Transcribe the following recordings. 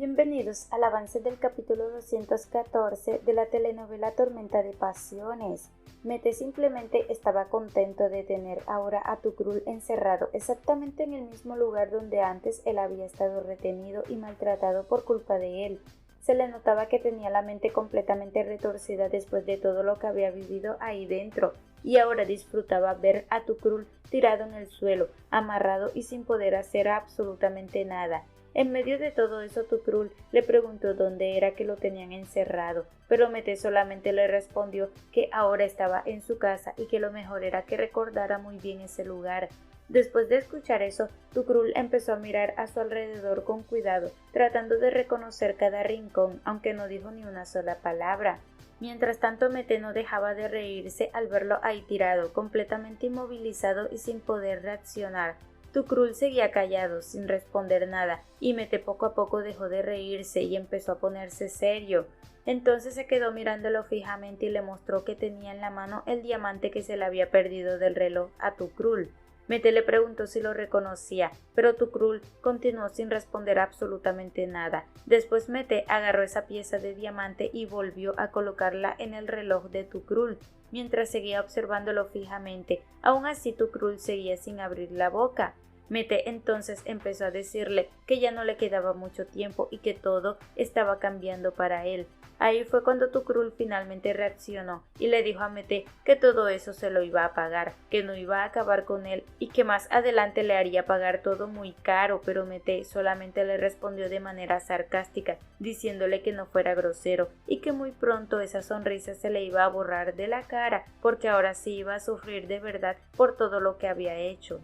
Bienvenidos al avance del capítulo 214 de la telenovela Tormenta de Pasiones. Mete simplemente estaba contento de tener ahora a Tukrul encerrado exactamente en el mismo lugar donde antes él había estado retenido y maltratado por culpa de él. Se le notaba que tenía la mente completamente retorcida después de todo lo que había vivido ahí dentro, y ahora disfrutaba ver a Tukrul tirado en el suelo, amarrado y sin poder hacer absolutamente nada. En medio de todo eso, Tukrul le preguntó dónde era que lo tenían encerrado, pero Mete solamente le respondió que ahora estaba en su casa y que lo mejor era que recordara muy bien ese lugar. Después de escuchar eso, Tukrul empezó a mirar a su alrededor con cuidado, tratando de reconocer cada rincón, aunque no dijo ni una sola palabra. Mientras tanto, Mete no dejaba de reírse al verlo ahí tirado, completamente inmovilizado y sin poder reaccionar. Tukrul seguía callado, sin responder nada, y Mete poco a poco dejó de reírse y empezó a ponerse serio. Entonces se quedó mirándolo fijamente y le mostró que tenía en la mano el diamante que se le había perdido del reloj a Tukrul. Mete le preguntó si lo reconocía, pero Tukrul continuó sin responder absolutamente nada. Después Mete agarró esa pieza de diamante y volvió a colocarla en el reloj de Tukrul, mientras seguía observándolo fijamente. Aún así Tukrul seguía sin abrir la boca. Mete entonces empezó a decirle que ya no le quedaba mucho tiempo y que todo estaba cambiando para él. Ahí fue cuando Tukrul finalmente reaccionó y le dijo a Mete que todo eso se lo iba a pagar, que no iba a acabar con él y que más adelante le haría pagar todo muy caro, pero Mete solamente le respondió de manera sarcástica, diciéndole que no fuera grosero y que muy pronto esa sonrisa se le iba a borrar de la cara, porque ahora sí iba a sufrir de verdad por todo lo que había hecho.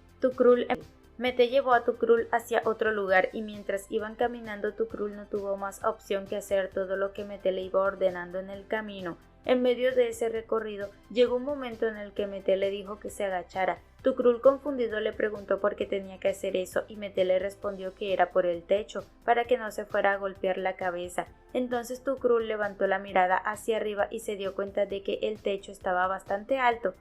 Mete llevó a Tukrul hacia otro lugar y mientras iban caminando Tukrul no tuvo más opción que hacer todo lo que Mete le iba ordenando en el camino. En medio de ese recorrido llegó un momento en el que Mete le dijo que se agachara. Tukrul confundido le preguntó por qué tenía que hacer eso y Mete le respondió que era por el techo, para que no se fuera a golpear la cabeza. Entonces Tukrul levantó la mirada hacia arriba y se dio cuenta de que el techo estaba bastante alto.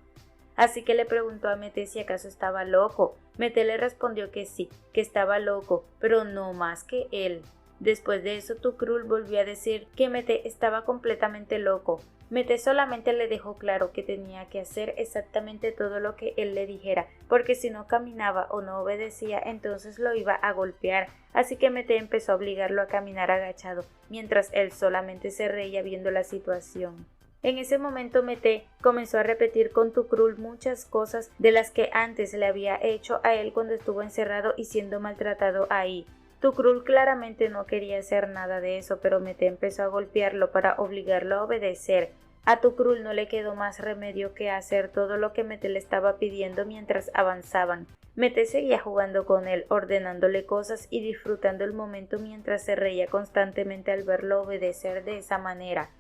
Así que le preguntó a Mete si acaso estaba loco. Mete le respondió que sí, que estaba loco, pero no más que él. Después de eso Tukrul volvió a decir que Mete estaba completamente loco. Mete solamente le dejó claro que tenía que hacer exactamente todo lo que él le dijera, porque si no caminaba o no obedecía, entonces lo iba a golpear. Así que Mete empezó a obligarlo a caminar agachado, mientras él solamente se reía viendo la situación. En ese momento Mete comenzó a repetir con Tukrul muchas cosas de las que antes le había hecho a él cuando estuvo encerrado y siendo maltratado ahí. Tukrul claramente no quería hacer nada de eso, pero Mete empezó a golpearlo para obligarlo a obedecer. A Tukrul no le quedó más remedio que hacer todo lo que Mete le estaba pidiendo mientras avanzaban. Mete seguía jugando con él, ordenándole cosas y disfrutando el momento mientras se reía constantemente al verlo obedecer de esa manera.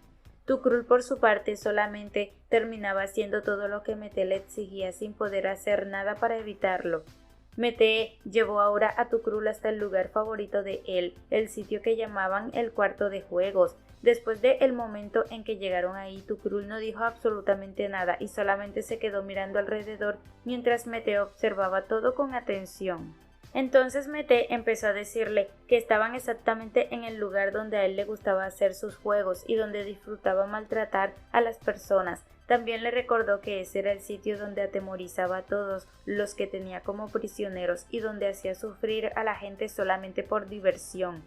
Tukrul por su parte solamente terminaba haciendo todo lo que Mete le exigía sin poder hacer nada para evitarlo. Mete llevó ahora a Tukrul hasta el lugar favorito de él, el sitio que llamaban el cuarto de juegos. Después del momento en que llegaron ahí, Tukrul no dijo absolutamente nada y solamente se quedó mirando alrededor mientras Mete observaba todo con atención. Entonces Mete empezó a decirle que estaban exactamente en el lugar donde a él le gustaba hacer sus juegos y donde disfrutaba maltratar a las personas. También le recordó que ese era el sitio donde atemorizaba a todos los que tenía como prisioneros y donde hacía sufrir a la gente solamente por diversión.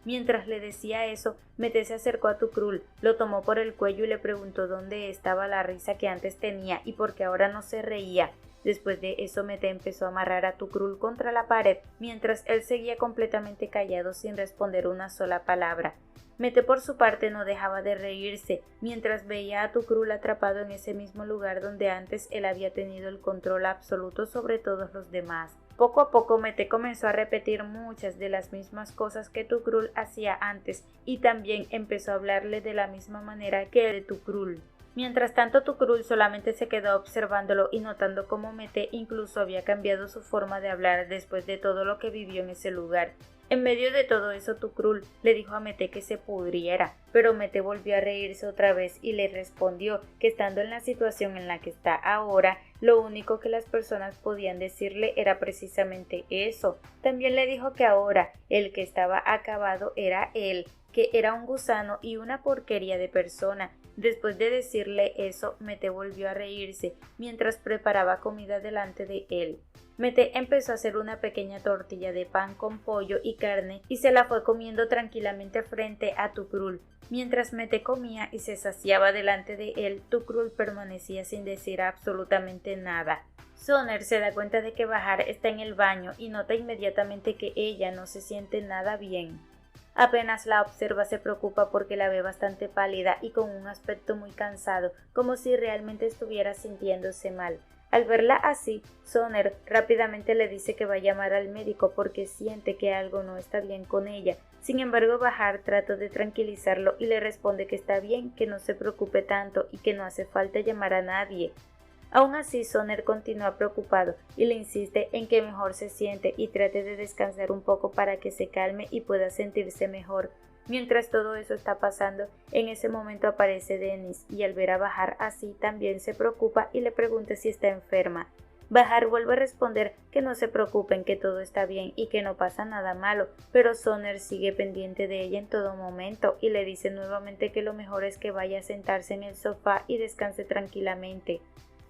Mientras le decía eso, Mete se acercó a Tukrul, lo tomó por el cuello y le preguntó dónde estaba la risa que antes tenía y por qué ahora no se reía. Después de eso Mete empezó a amarrar a Tukrul contra la pared, mientras él seguía completamente callado sin responder una sola palabra. Mete por su parte no dejaba de reírse, mientras veía a Tukrul atrapado en ese mismo lugar donde antes él había tenido el control absoluto sobre todos los demás. Poco a poco Mete comenzó a repetir muchas de las mismas cosas que Tukrul hacía antes y también empezó a hablarle de la misma manera que de Tukrul. Mientras tanto Tukrul solamente se quedó observándolo y notando cómo Mete incluso había cambiado su forma de hablar después de todo lo que vivió en ese lugar. En medio de todo eso, Tukrul le dijo a Mete que se pudriera, pero Mete volvió a reírse otra vez y le respondió que estando en la situación en la que está ahora, lo único que las personas podían decirle era precisamente eso. También le dijo que ahora el que estaba acabado era él, que era un gusano y una porquería de persona. Después de decirle eso, Mete volvió a reírse mientras preparaba comida delante de él. Mete empezó a hacer una pequeña tortilla de pan con pollo y carne y se la fue comiendo tranquilamente frente a Tukrul. Mientras Mete comía y se saciaba delante de él, Tukrul permanecía sin decir absolutamente nada. Soner se da cuenta de que Bahar está en el baño y nota inmediatamente que ella no se siente nada bien. Apenas la observa se preocupa porque la ve bastante pálida y con un aspecto muy cansado, como si realmente estuviera sintiéndose mal. Al verla así, Soner rápidamente le dice que va a llamar al médico porque siente que algo no está bien con ella. Sin embargo, Bahar trata de tranquilizarlo y le responde que está bien, que no se preocupe tanto y que no hace falta llamar a nadie. Aún así, Soner continúa preocupado y le insiste en que mejor se siente y trate de descansar un poco para que se calme y pueda sentirse mejor. Mientras todo eso está pasando, en ese momento aparece Dennis y al ver a Bahar así también se preocupa y le pregunta si está enferma. Bahar vuelve a responder que no se preocupen, que todo está bien y que no pasa nada malo, pero Soner sigue pendiente de ella en todo momento y le dice nuevamente que lo mejor es que vaya a sentarse en el sofá y descanse tranquilamente.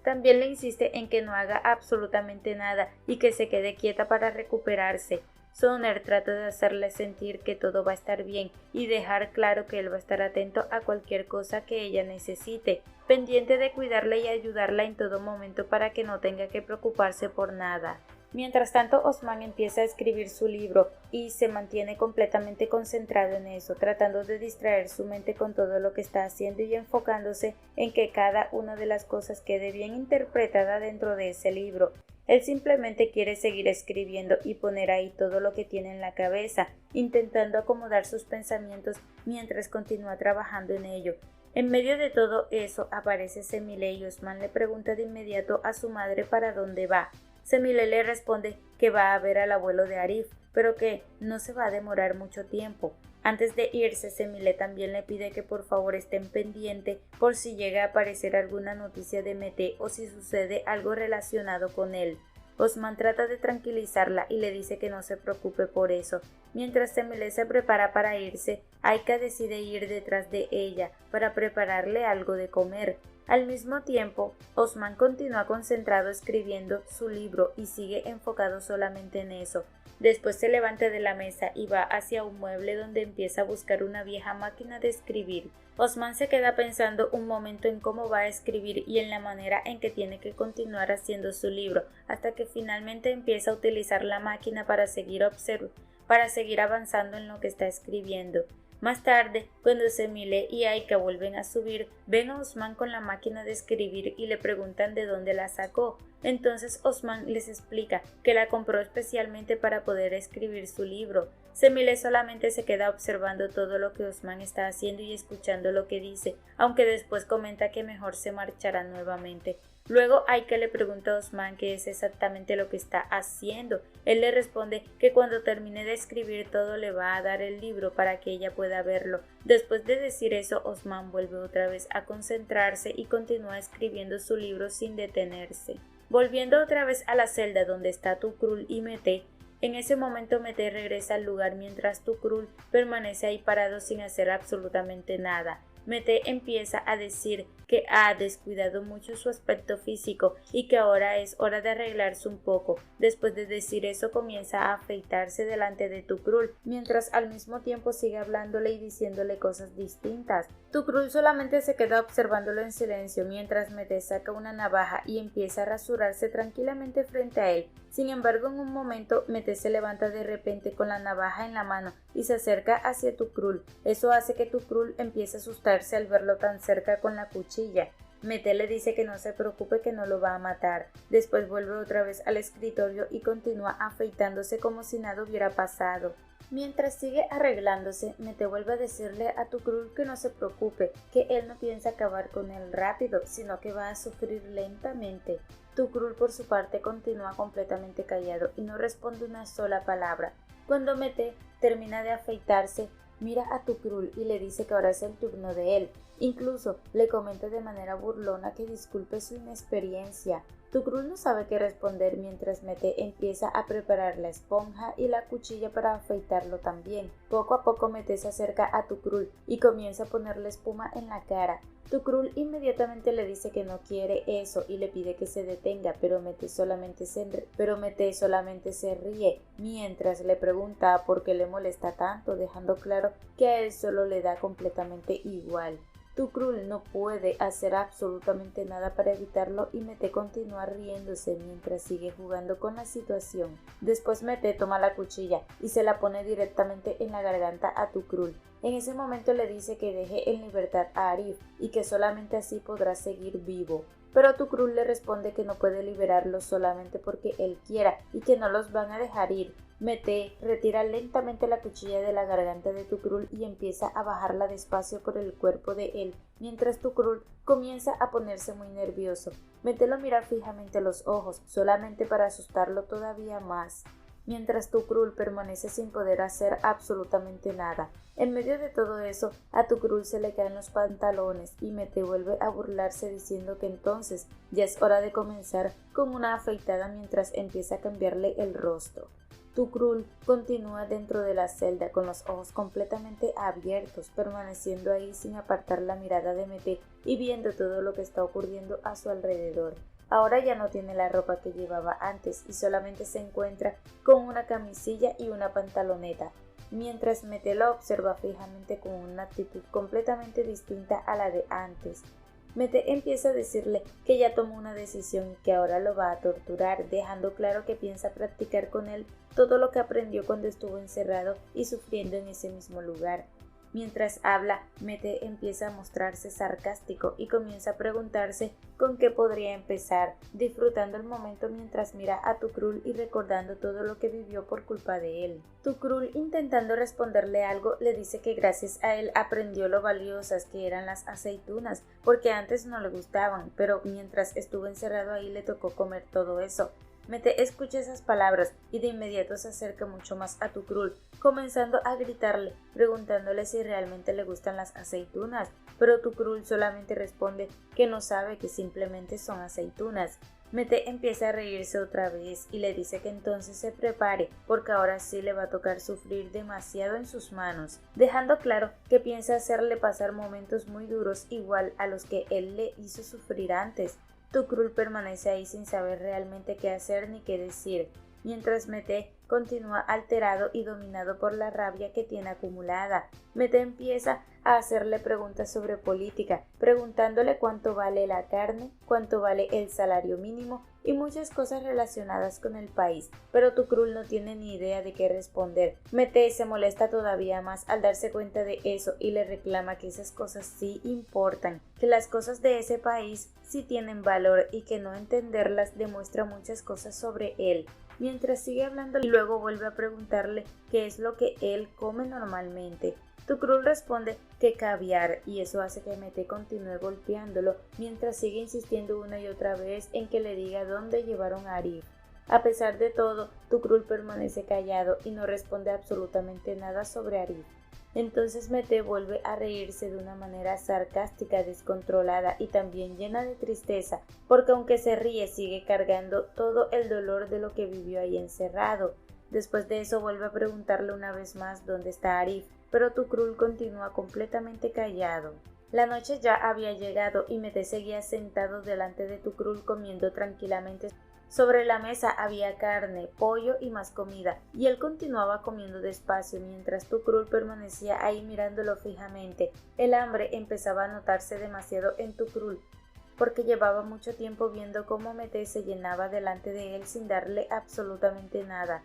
También le insiste en que no haga absolutamente nada y que se quede quieta para recuperarse. Soner trata de hacerle sentir que todo va a estar bien y dejar claro que él va a estar atento a cualquier cosa que ella necesite, pendiente de cuidarla y ayudarla en todo momento para que no tenga que preocuparse por nada. Mientras tanto, Osman empieza a escribir su libro y se mantiene completamente concentrado en eso, tratando de distraer su mente con todo lo que está haciendo y enfocándose en que cada una de las cosas quede bien interpretada dentro de ese libro. Él simplemente quiere seguir escribiendo y poner ahí todo lo que tiene en la cabeza, intentando acomodar sus pensamientos mientras continúa trabajando en ello. En medio de todo eso aparece Semile y Osman le pregunta de inmediato a su madre para dónde va. Semile le responde que va a ver al abuelo de Arif, pero que no se va a demorar mucho tiempo. Antes de irse, Semile también le pide que por favor estén pendientes por si llega a aparecer alguna noticia de Mete o si sucede algo relacionado con él. Osman trata de tranquilizarla y le dice que no se preocupe por eso. Mientras Semile se prepara para irse, Aika decide ir detrás de ella para prepararle algo de comer. Al mismo tiempo, Osman continúa concentrado escribiendo su libro y sigue enfocado solamente en eso. Después se levanta de la mesa y va hacia un mueble donde empieza a buscar una vieja máquina de escribir. Osman se queda pensando un momento en cómo va a escribir y en la manera en que tiene que continuar haciendo su libro, hasta que finalmente empieza a utilizar la máquina para seguir avanzando en lo que está escribiendo. Más tarde, cuando Semile y Aika vuelven a subir, ven a Osman con la máquina de escribir y le preguntan de dónde la sacó. Entonces Osman les explica que la compró especialmente para poder escribir su libro. Semile solamente se queda observando todo lo que Osman está haciendo y escuchando lo que dice, aunque después comenta que mejor se marchará nuevamente. Luego Aika le pregunta a Osman qué es exactamente lo que está haciendo. Él le responde que cuando termine de escribir todo le va a dar el libro para que ella pueda verlo. Después de decir eso, Osman vuelve otra vez a concentrarse y continúa escribiendo su libro sin detenerse. Volviendo otra vez a la celda donde está Tukrul y Mete, en ese momento Mete regresa al lugar mientras Tukrul permanece ahí parado sin hacer absolutamente nada. Mete empieza a decir que ha descuidado mucho su aspecto físico y que ahora es hora de arreglarse un poco. Después de decir eso comienza a afeitarse delante de Tukrul, mientras al mismo tiempo sigue hablándole y diciéndole cosas distintas. Tukrul solamente se queda observándolo en silencio mientras Mete saca una navaja y empieza a rasurarse tranquilamente frente a él. Sin embargo, en un momento Mete se levanta de repente con la navaja en la mano y se acerca hacia Tukrul. Eso hace que Tukrul empiece a asustarse al verlo tan cerca con la cuchilla. Mete le dice que no se preocupe, que no lo va a matar. Después vuelve otra vez al escritorio y continúa afeitándose como si nada hubiera pasado. Mientras sigue arreglándose, Mete vuelve a decirle a Tukrul que no se preocupe, que él no piensa acabar con él rápido, sino que va a sufrir lentamente. Tukrul por su parte continúa completamente callado y no responde una sola palabra. Cuando Mete termina de afeitarse, mira a Tukrul y le dice que ahora es el turno de él. Incluso le comenta de manera burlona que disculpe su inexperiencia. Tukrul no sabe qué responder mientras Mete empieza a preparar la esponja y la cuchilla para afeitarlo también. Poco a poco Mete se acerca a Tukrul y comienza a ponerle espuma en la cara. Tukrul inmediatamente le dice que no quiere eso y le pide que se detenga, pero Mete solamente se ríe mientras le pregunta por qué le molesta tanto, dejando claro que a él solo le da completamente igual. Tukrul no puede hacer absolutamente nada para evitarlo y Mete continúa riéndose mientras sigue jugando con la situación. Después Mete toma la cuchilla y se la pone directamente en la garganta a Tukrul. En ese momento le dice que deje en libertad a Arif y que solamente así podrá seguir vivo. Pero Tukrul le responde que no puede liberarlo solamente porque él quiera y que no los van a dejar ir. Mete retira lentamente la cuchilla de la garganta de Tukrul y empieza a bajarla despacio por el cuerpo de él, mientras Tukrul comienza a ponerse muy nervioso. Mete lo mira fijamente a los ojos, solamente para asustarlo todavía más, mientras Tukrul permanece sin poder hacer absolutamente nada. En medio de todo eso, a Tukrul se le caen los pantalones y Mete vuelve a burlarse diciendo que entonces ya es hora de comenzar con una afeitada mientras empieza a cambiarle el rostro. Tukrul continúa dentro de la celda con los ojos completamente abiertos, permaneciendo ahí sin apartar la mirada de Mete y viendo todo lo que está ocurriendo a su alrededor. Ahora ya no tiene la ropa que llevaba antes y solamente se encuentra con una camisilla y una pantaloneta, mientras Mete lo observa fijamente con una actitud completamente distinta a la de antes. Mete empieza a decirle que ya tomó una decisión y que ahora lo va a torturar, dejando claro que piensa practicar con él todo lo que aprendió cuando estuvo encerrado y sufriendo en ese mismo lugar. Mientras habla, Mete empieza a mostrarse sarcástico y comienza a preguntarse con qué podría empezar, disfrutando el momento mientras mira a Tukrul y recordando todo lo que vivió por culpa de él. Tukrul, intentando responderle algo, le dice que gracias a él aprendió lo valiosas que eran las aceitunas, porque antes no le gustaban, pero mientras estuvo encerrado ahí le tocó comer todo eso. Mete escucha esas palabras y de inmediato se acerca mucho más a Tukrul, comenzando a gritarle, preguntándole si realmente le gustan las aceitunas, pero Tukrul solamente responde que no sabe, que simplemente son aceitunas. Mete empieza a reírse otra vez y le dice que entonces se prepare, porque ahora sí le va a tocar sufrir demasiado en sus manos, dejando claro que piensa hacerle pasar momentos muy duros igual a los que él le hizo sufrir antes. Tukrul permanece ahí sin saber realmente qué hacer ni qué decir, mientras Mete continúa alterado y dominado por la rabia que tiene acumulada. Mete empieza a hacerle preguntas sobre política, preguntándole cuánto vale la carne, cuánto vale el salario mínimo y muchas cosas relacionadas con el país, pero Tukrul no tiene ni idea de qué responder. Mete se molesta todavía más al darse cuenta de eso y le reclama que esas cosas sí importan, que las cosas de ese país sí tienen valor y que no entenderlas demuestra muchas cosas sobre él. Mientras sigue hablando y luego vuelve a preguntarle qué es lo que él come normalmente. Tukrul responde que caviar y eso hace que Mete continúe golpeándolo mientras sigue insistiendo una y otra vez en que le diga dónde llevaron a Arif. A pesar de todo, Tukrul permanece callado y no responde absolutamente nada sobre Arif. Entonces Mete vuelve a reírse de una manera sarcástica, descontrolada y también llena de tristeza, porque aunque se ríe sigue cargando todo el dolor de lo que vivió ahí encerrado. Después de eso vuelve a preguntarle una vez más dónde está Arif, pero Tukrul continúa completamente callado. La noche ya había llegado y Mete seguía sentado delante de Tukrul comiendo tranquilamente. Sobre la mesa había carne, pollo y más comida, y él continuaba comiendo despacio mientras Tukrul permanecía ahí mirándolo fijamente. El hambre empezaba a notarse demasiado en Tukrul, porque llevaba mucho tiempo viendo cómo Mete se llenaba delante de él sin darle absolutamente nada.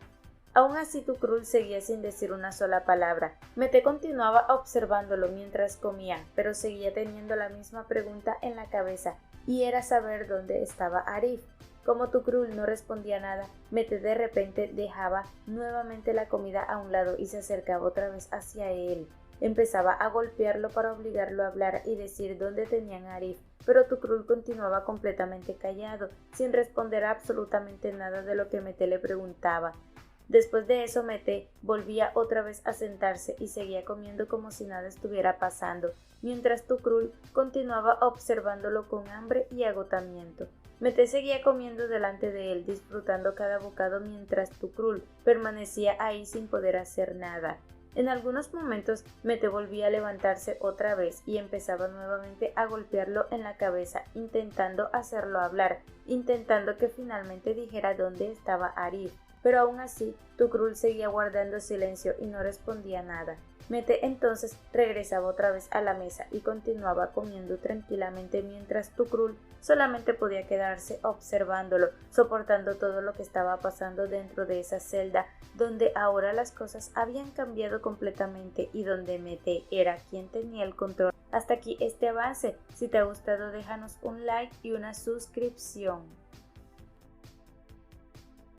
Aún así Tukrul seguía sin decir una sola palabra. Mete continuaba observándolo mientras comía, pero seguía teniendo la misma pregunta en la cabeza, y era saber dónde estaba Arif. Como Tukrul no respondía nada, Mete de repente dejaba nuevamente la comida a un lado y se acercaba otra vez hacia él. Empezaba a golpearlo para obligarlo a hablar y decir dónde tenían a Arif, pero Tukrul continuaba completamente callado, sin responder absolutamente nada de lo que Mete le preguntaba. Después de eso, Mete volvía otra vez a sentarse y seguía comiendo como si nada estuviera pasando, mientras Tukrul continuaba observándolo con hambre y agotamiento. Mete seguía comiendo delante de él, disfrutando cada bocado mientras Tukrul permanecía ahí sin poder hacer nada. En algunos momentos Mete volvía a levantarse otra vez y empezaba nuevamente a golpearlo en la cabeza, intentando hacerlo hablar, intentando que finalmente dijera dónde estaba Arif. Pero aún así, Tukrul seguía guardando silencio y no respondía nada. Mete entonces regresaba otra vez a la mesa y continuaba comiendo tranquilamente mientras Tukrul solamente podía quedarse observándolo, soportando todo lo que estaba pasando dentro de esa celda, donde ahora las cosas habían cambiado completamente y donde Mete era quien tenía el control. Hasta aquí este avance. Si te ha gustado, déjanos un like y una suscripción.